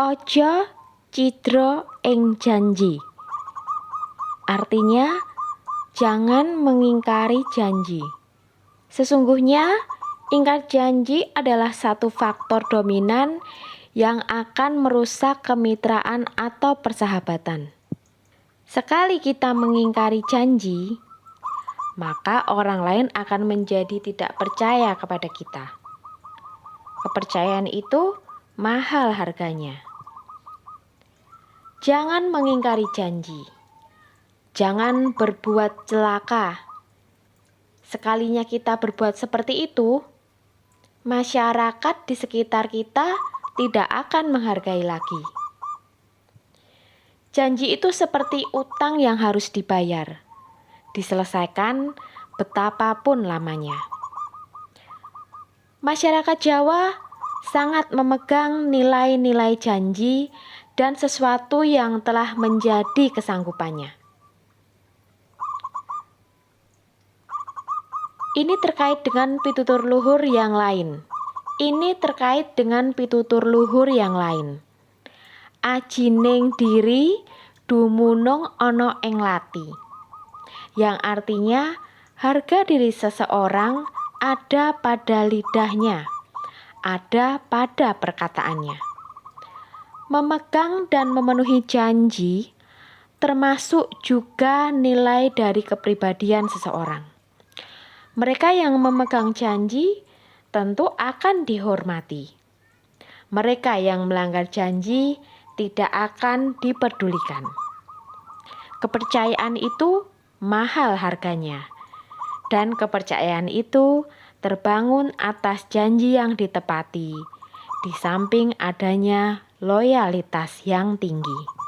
Ojo cidra ing janji. Artinya, jangan mengingkari janji. Sesungguhnya, ingkar janji adalah satu faktor dominan yang akan merusak kemitraan atau persahabatan. Sekali kita mengingkari janji, maka orang lain akan menjadi tidak percaya kepada kita. Kepercayaan itu mahal harganya. Jangan mengingkari janji. Jangan berbuat celaka. Sekalinya kita berbuat seperti itu, masyarakat di sekitar kita tidak akan menghargai lagi. Janji itu seperti utang yang harus dibayar, diselesaikan betapapun lamanya. Masyarakat Jawa sangat memegang nilai-nilai janji dan sesuatu yang telah menjadi kesanggupannya. Ini terkait dengan pitutur luhur yang lain. Ajining diri dumunung ana ing lati. Yang artinya harga diri seseorang ada pada lidahnya, ada pada perkataannya. Memegang dan memenuhi janji termasuk juga nilai dari kepribadian seseorang. Mereka yang memegang janji tentu akan dihormati. Mereka yang melanggar janji tidak akan diperdulikan. Kepercayaan itu mahal harganya, dan kepercayaan itu terbangun atas janji yang ditepati, di samping adanya loyalitas yang tinggi.